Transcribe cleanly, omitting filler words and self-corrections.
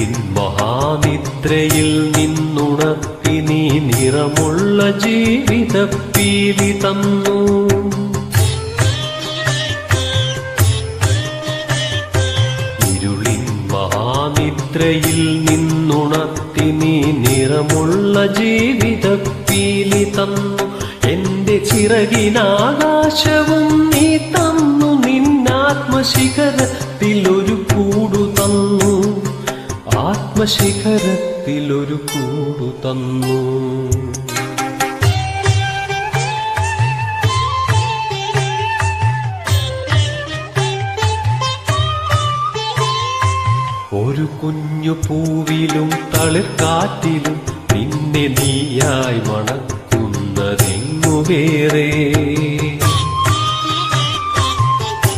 ഇരുളിൻ മഹാനിദ്രയിൽ നിന്നുണർത്തി നീ നിറമുള്ള ജീവിതപ്പീലി തന്നു. ഇരുളിൻ മഹാനിദ്രയിൽ നിന്നുണർത്തി നീ നിറമുള്ള ജീവിതപ്പീലി തന്നു. എന്റെ ചിറകിനാകാശവും നീ തന്നു. നിന്നാത്മശിഖരത്തിലൊരു കൂടു തന്നു. ആത്മശിഖരത്തിലൊരു കൂടു തന്നു. ഒരു കുഞ്ഞു പൂവിലും തളിർക്കാറ്റിലും നിന്നെ നീയായി മണക്കുന്നതെങ്ങു വേറെ.